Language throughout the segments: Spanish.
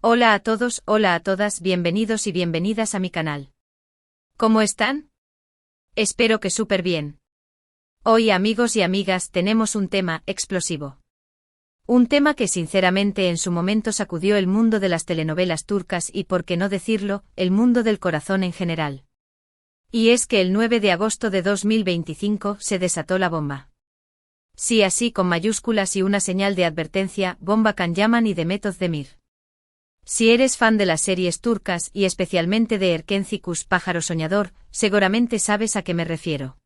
Hola a todos, hola a todas, bienvenidos y bienvenidas a mi canal. ¿Cómo están? Espero que súper bien. Hoy, amigos y amigas, tenemos un tema explosivo. Un tema que sinceramente en su momento sacudió el mundo de las telenovelas turcas y, por qué no decirlo, el mundo del corazón en general. Y es que el 9 de agosto de 2025 se desató la bomba. Sí, así con mayúsculas y una señal de advertencia, bomba Can Yaman y Demet Özdemir. Si eres fan de las series turcas y especialmente de Erkenci Kuş Pájaro Soñador, seguramente sabes a qué me refiero.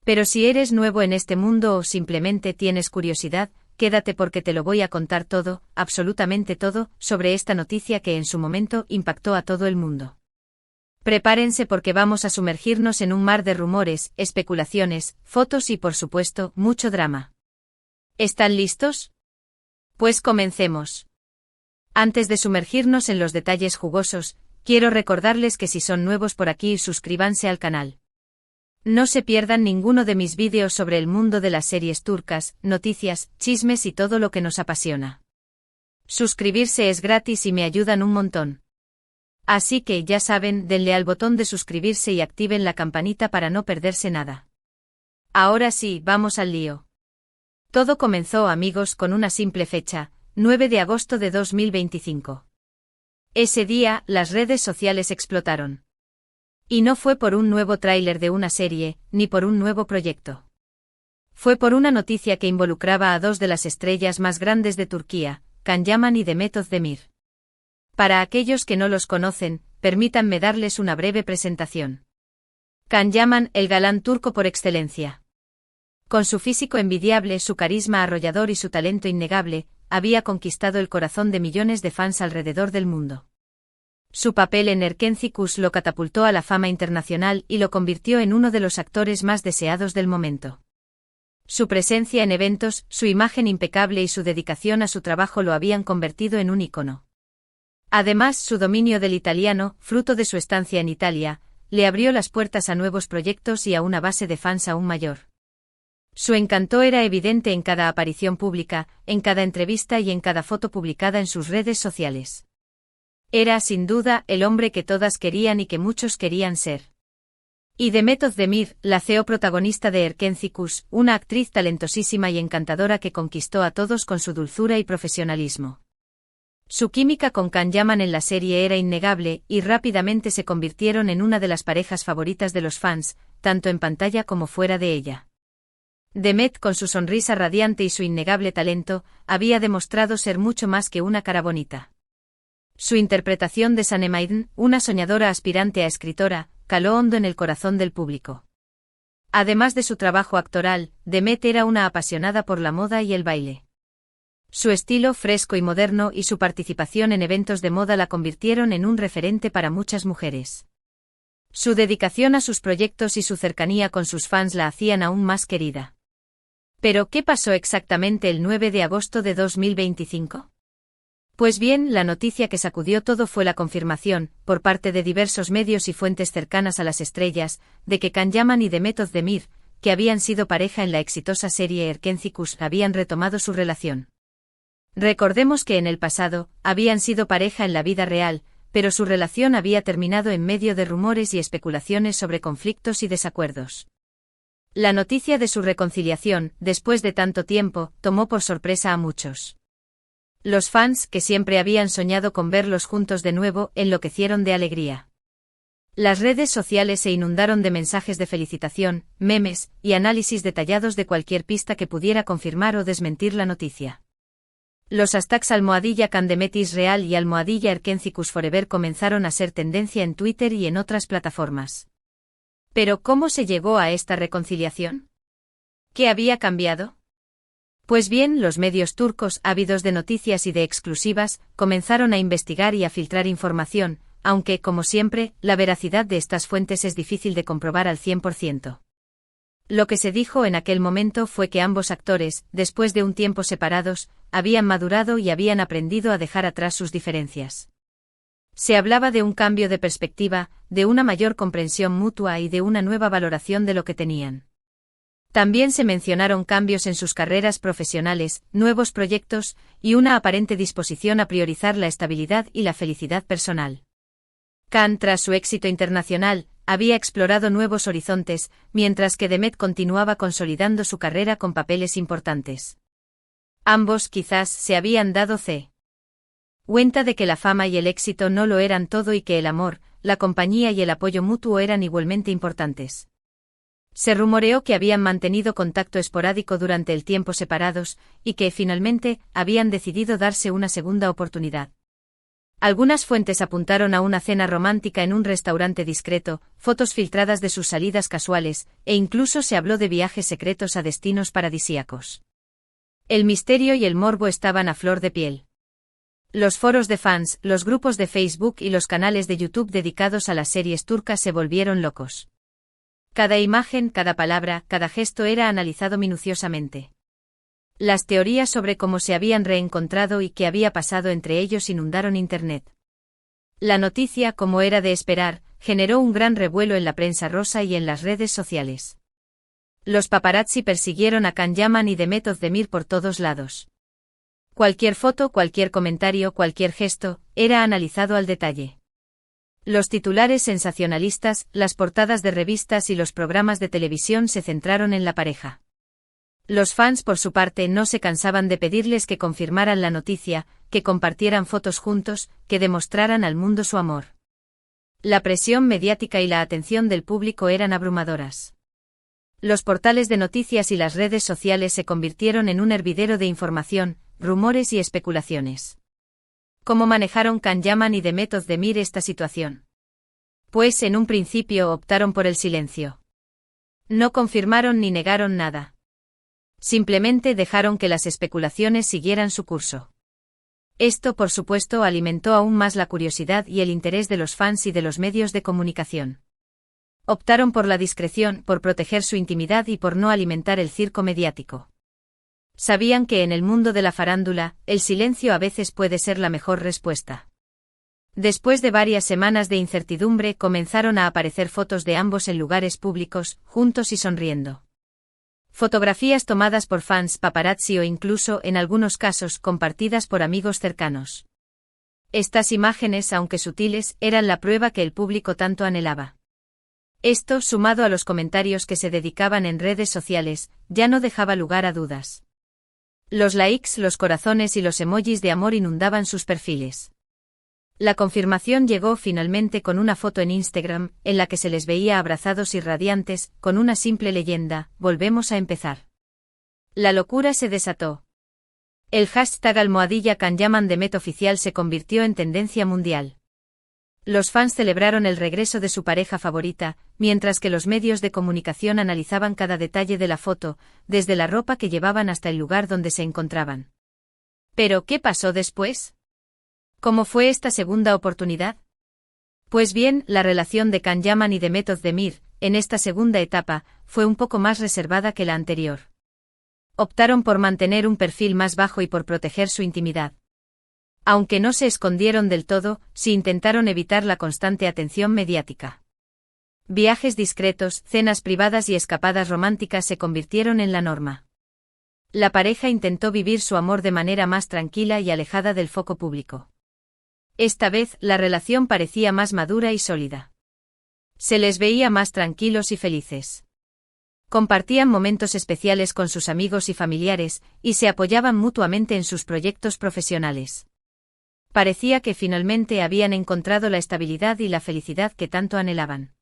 Pero si eres nuevo en este mundo o simplemente tienes curiosidad, quédate porque te lo voy a contar todo, absolutamente todo, sobre esta noticia que en su momento impactó a todo el mundo. Prepárense porque vamos a sumergirnos en un mar de rumores, especulaciones, fotos y por supuesto, mucho drama. ¿Están listos? Pues comencemos. Antes de sumergirnos en los detalles jugosos, quiero recordarles que si son nuevos por aquí, suscríbanse al canal. No se pierdan ninguno de mis vídeos sobre el mundo de las series turcas, noticias, chismes y todo lo que nos apasiona. Suscribirse es gratis y me ayudan un montón. Así que, ya saben, denle al botón de suscribirse y activen la campanita para no perderse nada. Ahora sí, vamos al lío. Todo comenzó, amigos, con una simple fecha, 9 de agosto de 2025. Ese día, las redes sociales explotaron. Y no fue por un nuevo tráiler de una serie, ni por un nuevo proyecto. Fue por una noticia que involucraba a dos de las estrellas más grandes de Turquía, Can Yaman y Demet Özdemir. Para aquellos que no los conocen, permítanme darles una breve presentación. Can Yaman, el galán turco por excelencia. Con su físico envidiable, su carisma arrollador y su talento innegable, había conquistado el corazón de millones de fans alrededor del mundo. Su papel en Erkenci Kuş lo catapultó a la fama internacional y lo convirtió en uno de los actores más deseados del momento. Su presencia en eventos, su imagen impecable y su dedicación a su trabajo lo habían convertido en un ícono. Además, su dominio del italiano, fruto de su estancia en Italia, le abrió las puertas a nuevos proyectos y a una base de fans aún mayor. Su encanto era evidente en cada aparición pública, en cada entrevista y en cada foto publicada en sus redes sociales. Era, sin duda, el hombre que todas querían y que muchos querían ser. Y Demet Özdemir, la CEO protagonista de Erkenci Kuş, una actriz talentosísima y encantadora que conquistó a todos con su dulzura y profesionalismo. Su química con Can Yaman en la serie era innegable y rápidamente se convirtieron en una de las parejas favoritas de los fans, tanto en pantalla como fuera de ella. Demet, con su sonrisa radiante y su innegable talento, había demostrado ser mucho más que una cara bonita. Su interpretación de Sanem, una soñadora aspirante a escritora, caló hondo en el corazón del público. Además de su trabajo actoral, Demet era una apasionada por la moda y el baile. Su estilo fresco y moderno y su participación en eventos de moda la convirtieron en un referente para muchas mujeres. Su dedicación a sus proyectos y su cercanía con sus fans la hacían aún más querida. ¿Pero qué pasó exactamente el 9 de agosto de 2025? Pues bien, la noticia que sacudió todo fue la confirmación, por parte de diversos medios y fuentes cercanas a las estrellas, de que Can Yaman y Demet Özdemir, que habían sido pareja en la exitosa serie Erkenci Kuş, habían retomado su relación. Recordemos que en el pasado, habían sido pareja en la vida real, pero su relación había terminado en medio de rumores y especulaciones sobre conflictos y desacuerdos. La noticia de su reconciliación, después de tanto tiempo, tomó por sorpresa a muchos. Los fans, que siempre habían soñado con verlos juntos de nuevo, enloquecieron de alegría. Las redes sociales se inundaron de mensajes de felicitación, memes y análisis detallados de cualquier pista que pudiera confirmar o desmentir la noticia. Los hashtags #CanDemetIsReal y #Erkenci Kuş Forever comenzaron a ser tendencia en Twitter y en otras plataformas. ¿Pero cómo se llegó a esta reconciliación? ¿Qué había cambiado? Pues bien, los medios turcos, ávidos de noticias y de exclusivas, comenzaron a investigar y a filtrar información, aunque, como siempre, la veracidad de estas fuentes es difícil de comprobar al 100%. Lo que se dijo en aquel momento fue que ambos actores, después de un tiempo separados, habían madurado y habían aprendido a dejar atrás sus diferencias. Se hablaba de un cambio de perspectiva, de una mayor comprensión mutua y de una nueva valoración de lo que tenían. También se mencionaron cambios en sus carreras profesionales, nuevos proyectos, y una aparente disposición a priorizar la estabilidad y la felicidad personal. Khan, tras su éxito internacional, había explorado nuevos horizontes, mientras que Demet continuaba consolidando su carrera con papeles importantes. Ambos quizás se habían dado cuenta de que la fama y el éxito no lo eran todo y que el amor, la compañía y el apoyo mutuo eran igualmente importantes. Se rumoreó que habían mantenido contacto esporádico durante el tiempo separados, y que, finalmente, habían decidido darse una segunda oportunidad. Algunas fuentes apuntaron a una cena romántica en un restaurante discreto, fotos filtradas de sus salidas casuales, e incluso se habló de viajes secretos a destinos paradisíacos. El misterio y el morbo estaban a flor de piel. Los foros de fans, los grupos de Facebook y los canales de YouTube dedicados a las series turcas se volvieron locos. Cada imagen, cada palabra, cada gesto era analizado minuciosamente. Las teorías sobre cómo se habían reencontrado y qué había pasado entre ellos inundaron Internet. La noticia, como era de esperar, generó un gran revuelo en la prensa rosa y en las redes sociales. Los paparazzi persiguieron a Can Yaman y Demet Özdemir por todos lados. Cualquier foto, cualquier comentario, cualquier gesto, era analizado al detalle. Los titulares sensacionalistas, las portadas de revistas y los programas de televisión se centraron en la pareja. Los fans, por su parte, no se cansaban de pedirles que confirmaran la noticia, que compartieran fotos juntos, que demostraran al mundo su amor. La presión mediática y la atención del público eran abrumadoras. Los portales de noticias y las redes sociales se convirtieron en un hervidero de información, rumores y especulaciones. ¿Cómo manejaron Can Yaman y Demet Özdemir esta situación? Pues en un principio optaron por el silencio. No confirmaron ni negaron nada. Simplemente dejaron que las especulaciones siguieran su curso. Esto, por supuesto, alimentó aún más la curiosidad y el interés de los fans y de los medios de comunicación. Optaron por la discreción, por proteger su intimidad y por no alimentar el circo mediático. Sabían que en el mundo de la farándula, el silencio a veces puede ser la mejor respuesta. Después de varias semanas de incertidumbre, comenzaron a aparecer fotos de ambos en lugares públicos, juntos y sonriendo. Fotografías tomadas por fans, paparazzi o incluso, en algunos casos, compartidas por amigos cercanos. Estas imágenes, aunque sutiles, eran la prueba que el público tanto anhelaba. Esto, sumado a los comentarios que se dedicaban en redes sociales, ya no dejaba lugar a dudas. Los likes, los corazones y los emojis de amor inundaban sus perfiles. La confirmación llegó finalmente con una foto en Instagram, en la que se les veía abrazados y radiantes, con una simple leyenda: volvemos a empezar. La locura se desató. El hashtag #Can Yaman Demet oficial se convirtió en tendencia mundial. Los fans celebraron el regreso de su pareja favorita, mientras que los medios de comunicación analizaban cada detalle de la foto, desde la ropa que llevaban hasta el lugar donde se encontraban. ¿Pero qué pasó después? ¿Cómo fue esta segunda oportunidad? Pues bien, la relación de Can Yaman y Demet Özdemir, en esta segunda etapa, fue un poco más reservada que la anterior. Optaron por mantener un perfil más bajo y por proteger su intimidad. Aunque no se escondieron del todo, sí intentaron evitar la constante atención mediática. Viajes discretos, cenas privadas y escapadas románticas se convirtieron en la norma. La pareja intentó vivir su amor de manera más tranquila y alejada del foco público. Esta vez, la relación parecía más madura y sólida. Se les veía más tranquilos y felices. Compartían momentos especiales con sus amigos y familiares, y se apoyaban mutuamente en sus proyectos profesionales. Parecía que finalmente habían encontrado la estabilidad y la felicidad que tanto anhelaban.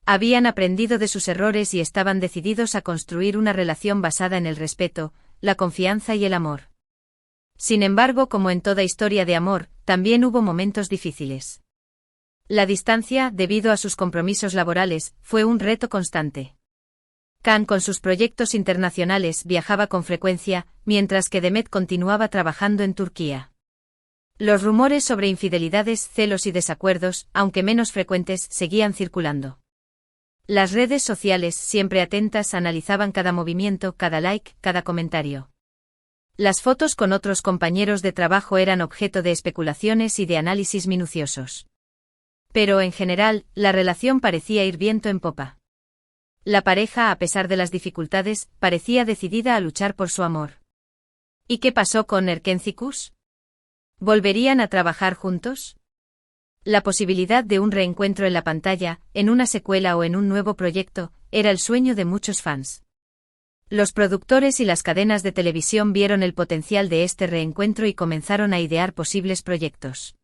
Habían aprendido de sus errores y estaban decididos a construir una relación basada en el respeto, la confianza y el amor. Sin embargo, como en toda historia de amor, también hubo momentos difíciles. La distancia, debido a sus compromisos laborales, fue un reto constante. Can, con sus proyectos internacionales, viajaba con frecuencia, mientras que Demet continuaba trabajando en Turquía. Los rumores sobre infidelidades, celos y desacuerdos, aunque menos frecuentes, seguían circulando. Las redes sociales, siempre atentas, analizaban cada movimiento, cada like, cada comentario. Las fotos con otros compañeros de trabajo eran objeto de especulaciones y de análisis minuciosos. Pero en general, la relación parecía ir viento en popa. La pareja, a pesar de las dificultades, parecía decidida a luchar por su amor. ¿Y qué pasó con Erkencikus? ¿Volverían a trabajar juntos? La posibilidad de un reencuentro en la pantalla, en una secuela o en un nuevo proyecto, era el sueño de muchos fans. Los productores y las cadenas de televisión vieron el potencial de este reencuentro y comenzaron a idear posibles proyectos.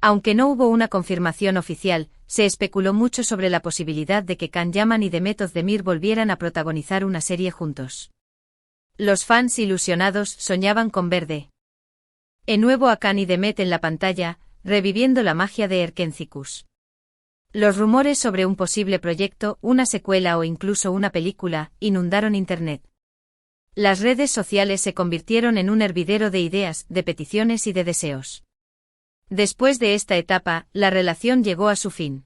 Aunque no hubo una confirmación oficial, se especuló mucho sobre la posibilidad de que Can Yaman y Demet Özdemir volvieran a protagonizar una serie juntos. Los fans ilusionados soñaban con ver de nuevo a Can y Demet en la pantalla, reviviendo la magia de Erkencikus. Los rumores sobre un posible proyecto, una secuela o incluso una película, inundaron Internet. Las redes sociales se convirtieron en un hervidero de ideas, de peticiones y de deseos. Después de esta etapa, la relación llegó a su fin.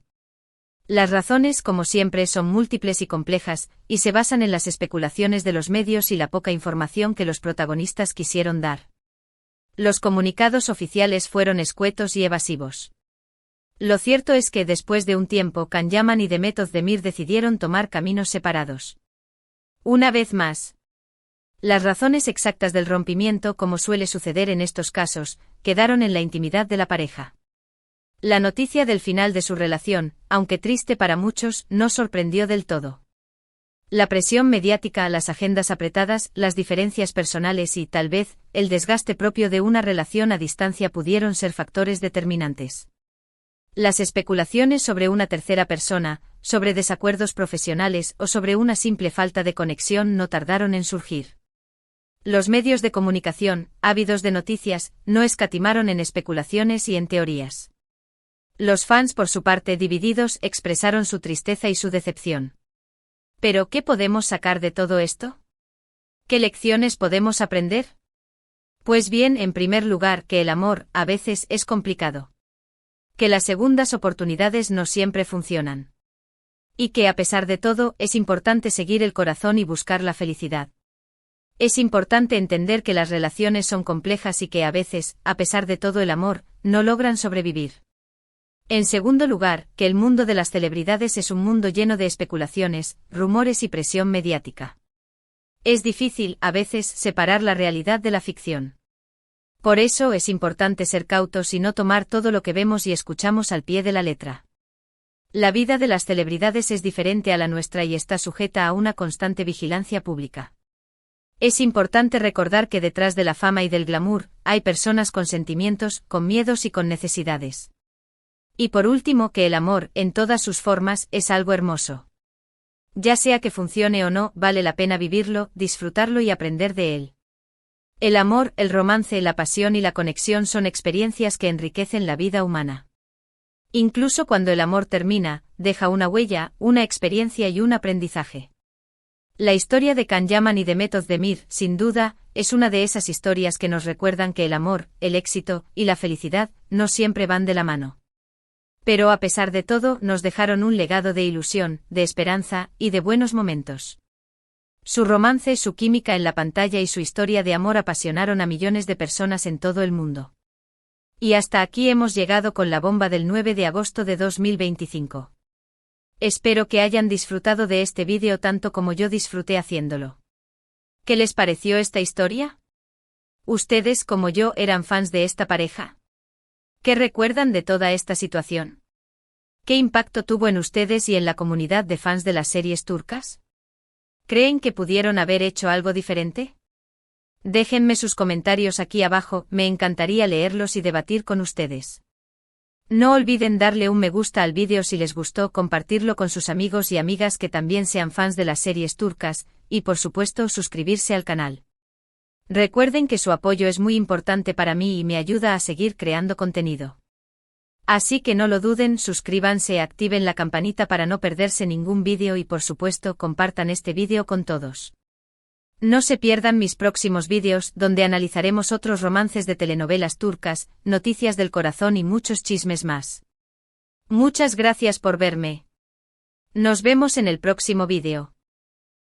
Las razones, como siempre, son múltiples y complejas, y se basan en las especulaciones de los medios y la poca información que los protagonistas quisieron dar. Los comunicados oficiales fueron escuetos y evasivos. Lo cierto es que después de un tiempo Can Yaman y Demet Özdemir decidieron tomar caminos separados. Una vez más, las razones exactas del rompimiento, como suele suceder en estos casos, quedaron en la intimidad de la pareja. La noticia del final de su relación, aunque triste para muchos, no sorprendió del todo. La presión mediática, las agendas apretadas, las diferencias personales y, tal vez, el desgaste propio de una relación a distancia pudieron ser factores determinantes. Las especulaciones sobre una tercera persona, sobre desacuerdos profesionales o sobre una simple falta de conexión no tardaron en surgir. Los medios de comunicación, ávidos de noticias, no escatimaron en especulaciones y en teorías. Los fans, por su parte, divididos, expresaron su tristeza y su decepción. ¿Pero qué podemos sacar de todo esto? ¿Qué lecciones podemos aprender? Pues bien, en primer lugar, que el amor, a veces, es complicado. Que las segundas oportunidades no siempre funcionan. Y que, a pesar de todo, es importante seguir el corazón y buscar la felicidad. Es importante entender que las relaciones son complejas y que a veces, a pesar de todo el amor, no logran sobrevivir. En segundo lugar, que el mundo de las celebridades es un mundo lleno de especulaciones, rumores y presión mediática. Es difícil, a veces, separar la realidad de la ficción. Por eso es importante ser cautos y no tomar todo lo que vemos y escuchamos al pie de la letra. La vida de las celebridades es diferente a la nuestra y está sujeta a una constante vigilancia pública. Es importante recordar que detrás de la fama y del glamour, hay personas con sentimientos, con miedos y con necesidades. Y por último, que el amor, en todas sus formas, es algo hermoso. Ya sea que funcione o no, vale la pena vivirlo, disfrutarlo y aprender de él. El amor, el romance, la pasión y la conexión son experiencias que enriquecen la vida humana. Incluso cuando el amor termina, deja una huella, una experiencia y un aprendizaje. La historia de Can Yaman y Demet Özdemir, sin duda, es una de esas historias que nos recuerdan que el amor, el éxito y la felicidad no siempre van de la mano. Pero a pesar de todo, nos dejaron un legado de ilusión, de esperanza y de buenos momentos. Su romance, su química en la pantalla y su historia de amor apasionaron a millones de personas en todo el mundo. Y hasta aquí hemos llegado con la bomba del 9 de agosto de 2025. Espero que hayan disfrutado de este vídeo tanto como yo disfruté haciéndolo. ¿Qué les pareció esta historia? ¿Ustedes, como yo, eran fans de esta pareja? ¿Qué recuerdan de toda esta situación? ¿Qué impacto tuvo en ustedes y en la comunidad de fans de las series turcas? ¿Creen que pudieron haber hecho algo diferente? Déjenme sus comentarios aquí abajo, me encantaría leerlos y debatir con ustedes. No olviden darle un me gusta al vídeo si les gustó, compartirlo con sus amigos y amigas que también sean fans de las series turcas, y por supuesto suscribirse al canal. Recuerden que su apoyo es muy importante para mí y me ayuda a seguir creando contenido. Así que no lo duden, suscríbanse, activen la campanita para no perderse ningún vídeo y por supuesto compartan este vídeo con todos. No se pierdan mis próximos vídeos donde analizaremos otros romances de telenovelas turcas, noticias del corazón y muchos chismes más. Muchas gracias por verme. Nos vemos en el próximo vídeo.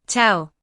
Chao.